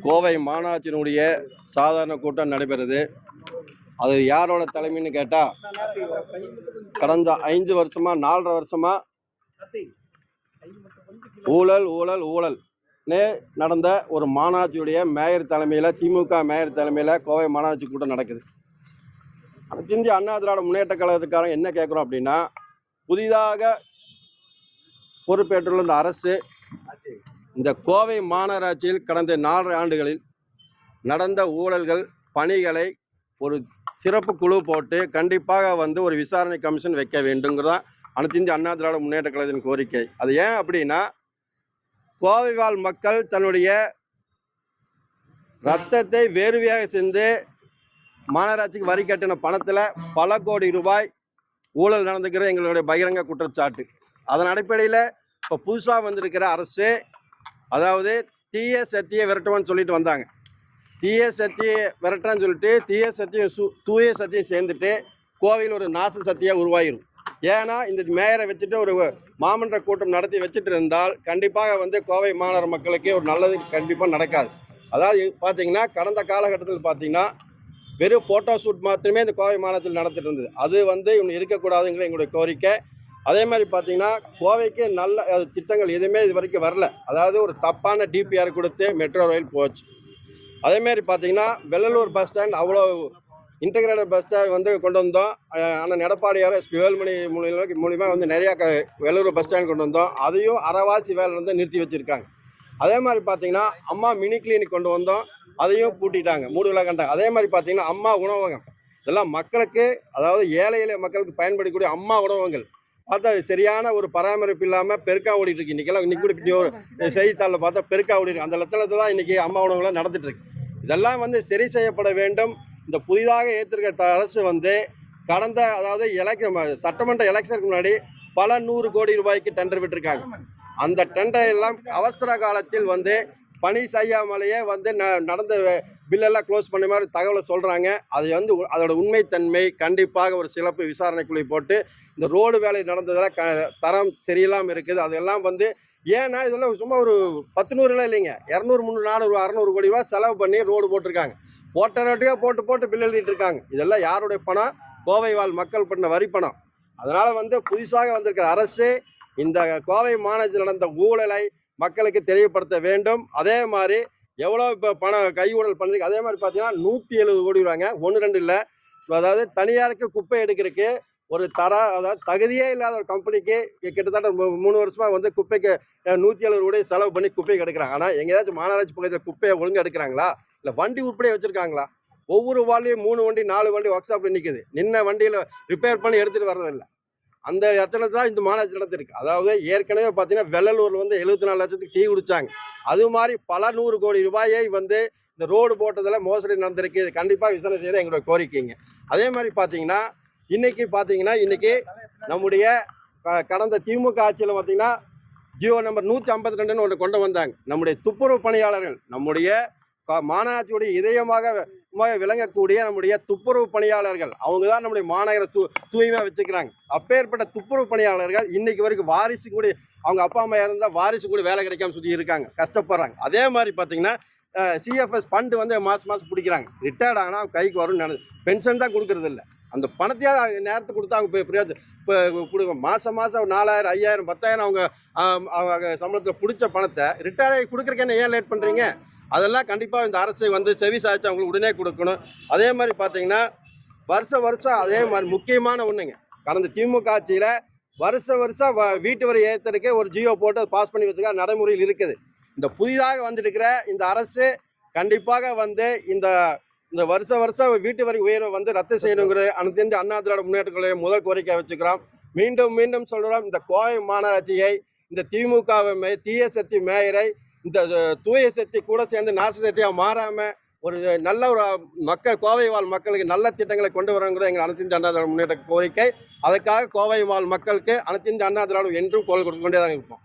கோவை மாநகராட்சியினுடைய சாதாரண கூட்டம் நடைபெறுது. அது யாரோட தலைமைன்னு கேட்டால், கடந்த 5 வருஷமா 4.5 வருஷமா ஊழல் ஊழல் ஊழல்னே நடந்த ஒரு மாநகராட்சியுடைய மேயர் தலைமையில், திமுக மேயர் தலைமையில் கோவை மாநகராட்சி கூட்டம் நடக்குது. அனைத்து இந்திய அண்ணா திராவிட முன்னேற்ற கழகத்துக்காரங்க என்ன கேட்குறோம் அப்படின்னா, புதிதாக பொறுப்பேற்றுள்ள இந்த அரசு இந்த கோவை மாநகராட்சியில் கடந்த 4 ஆண்டுகளில் நடந்த ஊழல்கள் பணிகளை ஒரு சிறப்பு குழு போட்டு கண்டிப்பாக ஒரு விசாரணை கமிஷன் வைக்க வேண்டுங்கிறதான் அனைத்து இந்திய அண்ணா திராவிட முன்னேற்ற கழகத்தின் கோரிக்கை. அது ஏன் அப்படின்னா, கோவை வாழ் மக்கள் தன்னுடைய ரத்தத்தை வேர்வையாக சென்று மாநகராட்சிக்கு வரி கட்டின பணத்தில் பல கோடி ரூபாய் ஊழல் நடந்துக்கிற எங்களுடைய பகிரங்க குற்றச்சாட்டு. அதன் அடிப்படையில் இப்போ புதுசாக வந்திருக்கிற அரசு, அதாவது தீய சக்தியை விரட்டுவோன்னு சொல்லிட்டு வந்தாங்க. தீய சக்தியை விரட்டுறான்னு சொல்லிட்டு தீய சக்தியும் தூய சக்தியும் சேர்ந்துட்டு கோவையில் ஒரு நாச சக்தியாக உருவாகிடும். ஏன்னா இந்த மேயரை வச்சுட்டு ஒரு மாமன்ற கூட்டம் நடத்தி வச்சுட்டு இருந்தால் கண்டிப்பாக கோவை மாநகர மக்களுக்கு ஒரு நல்லது கண்டிப்பாக நடக்காது. அதாவது பார்த்தீங்கன்னா, கடந்த காலகட்டத்தில் பார்த்தீங்கன்னா வெறும் ஃபோட்டோ ஷூட் மாத்திரமே இந்த கோவை மாநகரத்தில் நடத்திட்டு இருந்தது. அது இன்னும் இருக்கக்கூடாதுங்கிற எங்களுடைய கோரிக்கை. அதே மாதிரி பார்த்தீங்கன்னா, கோவைக்கு நல்ல திட்டங்கள் எதுவுமே இது வரைக்கும் வரல. அதாவது ஒரு தப்பான டிபிஆர் கொடுத்து மெட்ரோ ரயில் போச்சு. அதேமாரி பார்த்தீங்கன்னா, வெள்ளலூர் பஸ் ஸ்டாண்ட் அவ்வளோ இன்டகிரேட்டட் பஸ் ஸ்டாண்ட் கொண்டு வந்தோம். ஆனால் எடப்பாடியார் வேலுமணி மூலிமா நிறையா வெள்ளலூர் பஸ் ஸ்டாண்ட் கொண்டு வந்தோம். அதையும் அரைவாசி வேலை நிறுத்தி வச்சுருக்காங்க. அதே மாதிரி பார்த்தீங்கன்னா, அம்மா மினி கிளினிக் கொண்டு வந்தோம், அதையும் பூட்டிட்டாங்க, மூடுதலாக கண்டாங்க. அதே மாதிரி பார்த்தீங்கன்னா, அம்மா உணவகம் இதெல்லாம் மக்களுக்கு, அதாவது ஏழை எளிய மக்களுக்கு பயன்படக்கூடிய அம்மா உணவகங்கள் பார்த்தா சரியான ஒரு பராமரிப்பு இல்லாமல் பெருக்கா ஓடிட்டு இருக்கு. இன்னைக்கு கூட ஒரு செய்தித்தாளில் பார்த்தா பெருக்கா ஓடிருக்கு. அந்த லட்சணத்தை தான் இன்றைக்கி அம்மா உணவகங்கள்லாம் நடந்துட்டு இருக்கு. இதெல்லாம் சரி செய்யப்பட வேண்டும். இந்த புதிதாக ஏற்றிருக்க அரசு கடந்த, அதாவது சட்டமன்ற எலெக்ஷனுக்கு முன்னாடி பல 100 கோடி ரூபாய்க்கு டெண்டர் விட்டுருக்காங்க. அந்த டெண்டர் எல்லாம் அவசர காலத்தில் பணி செய்யாமலேயே நடந்த பில்லெல்லாம் க்ளோஸ் பண்ண மாதிரி தகவலை சொல்கிறாங்க. அது அதோட உண்மைத்தன்மை கண்டிப்பாக ஒரு சிறப்பு விசாரணைக்குள்ளே போட்டு, இந்த ரோடு வேலை நடந்ததில் தரம் சரியில்லாமல் இருக்குது. அதெல்லாம் ஏன்னா இதெல்லாம் சும்மா ஒரு 10 இல்லைங்க, 200 300 400 600 கோடி ரூபா செலவு பண்ணி ரோடு போட்டிருக்காங்க. போட்ட ரோட்டையாக போட்டு பில் எழுதிட்டு இருக்காங்க. இதெல்லாம் யாருடைய பணம்? கோவை வாழ் மக்கள் பண்ண வரி பணம். அதனால் புதுசாக வந்திருக்கிற அரசு இந்த கோவை மாநகராட்சியில் நடந்த ஊழலை மக்களுக்கு தெரியப்படுத்த வேண்டும். அதே மாதிரி எவ்வளோ இப்போ பணம் கை ஊழல் பண்ணிருக்கு. அதே மாதிரி பார்த்தீங்கன்னா 170 கோடி ரூபாங்க, 1 2 இல்லை. அதாவது தனியாருக்கு குப்பை எடுக்கிறதுக்கு ஒரு அதாவது தகுதியே இல்லாத ஒரு கம்பெனிக்கு கிட்டத்தட்ட 3 வருஷமாக குப்பைக்கு 170 கோடி செலவு பண்ணி குப்பை எடுக்கிறாங்க. ஆனால் எங்கேயாச்சும் மாநகராட்சி பக்கத்தில் குப்பையை ஒழுங்காக எடுக்கிறாங்களா? இல்லை வண்டி உருப்படியாக வச்சுருக்காங்களா? ஒவ்வொரு வார்டிலையும் 3 வண்டி 4 வண்டி ஒர்க் ஷாப்பில் நிற்குது. நின்ன வண்டியில் ரிப்பேர் பண்ணி எடுத்துகிட்டு வர்றதில்லை. அந்த இடத்துல தான் இந்த மாநகராட்சி நடத்திருக்கு. அதாவது ஏற்கனவே பார்த்தீங்கன்னா வெள்ளலூரில் 74 லட்சத்துக்கு டீ குடித்தாங்க. அது மாதிரி பல 100 கோடி ரூபாயை இந்த ரோடு போட்டதில் மோசடி நடந்திருக்கு. இது கண்டிப்பாக விசாரணை செய்ய எங்களோட கோரிக்கைங்க. அதே மாதிரி பார்த்தீங்கன்னா இன்னைக்கு நம்முடைய கடந்த திமுக ஆட்சியில் பார்த்தீங்கன்னா ஜியோ நம்பர் 152ன்னு ஒன்று கொண்டு வந்தாங்க. நம்முடைய துப்புரவு பணியாளர்கள், நம்முடைய மாநகராட்சியுடைய இதயமாக விளங்கக்கூடிய நம்முடைய துப்புரவு பணியாளர்கள், அவங்க தான் நம்முடைய மாநகர தூய்மையாக வச்சுக்கிறாங்க. அப்பேற்பட்ட துப்புரவு பணியாளர்கள் இன்னைக்கு வரைக்கும் வாரிசு கூட, அவங்க அப்பா அம்மா இருந்தால் வாரிசு கூட வேலை கிடைக்காம சுற்றி இருக்காங்க, கஷ்டப்படுறாங்க. அதே மாதிரி பார்த்தீங்கன்னா சிஎஃப்எஸ் ஃபண்டு மாதம் பிடிக்கிறாங்க. ரிட்டையர்ட் ஆனால் கைக்கு வரும்னு பென்ஷன் தான் கொடுக்கறது இல்லை. அந்த பணத்தையாவது நேரத்துக்கு கொடுத்தா அவங்க பிரயோஜனம் இப்போ கொடுக்க மாதம் 4000 5000 10,000 அவங்க சம்பளத்தில் பிடிச்ச பணத்தை ரிட்டையர்ட் கொடுக்குறக்கு என்ன ஏன் லேட் பண்ணுறீங்க? அதெல்லாம் கண்டிப்பாக இந்த அரசை செவி சாய்ச்சி அவங்களுக்கு உடனே கொடுக்கணும். அதே மாதிரி பார்த்தீங்கன்னா வருஷம் அதே மாதிரி முக்கியமான ஒன்றுங்க, கடந்த திமுக ஆட்சியில் வருஷம் வீட்டு வரி ஏற்றுறதுக்கு ஒரு ஜியோ போட்டு பாஸ் பண்ணி வச்சுக்க நடைமுறையில் இருக்குது. இந்த புதிதாக வந்திருக்கிற இந்த அரசு கண்டிப்பாக இந்த வருஷம் வீட்டு வரி உயர்வை ரத்து செய்யணுங்கிற அனைத்து இந்திய அண்ணா திராவிட முன்னேற்ற கழக முதல் கோரிக்கை வச்சுக்கிறோம். மீண்டும் சொல்கிறோம், இந்த கோவை மாநகராட்சியை இந்த திமுக தீய சக்தி மேயரை இந்த தூய சக்தி கூட சேர்ந்து நாச சக்தியாக மாறாமல் ஒரு நல்ல ஒரு கோவை வாழ் மக்களுக்கு நல்ல திட்டங்களை கொண்டு வரங்கிறது எங்கள் அனைத்து இந்திய அண்ணா திராவிட முன்னேற்ற கோரிக்கை. அதுக்காக கோவை வாழ் மக்களுக்கு அனைத்து இந்திய அண்ணா திராவிடம் என்றும் குரல் கொடுத்து கொண்டே தான் இருப்போம்.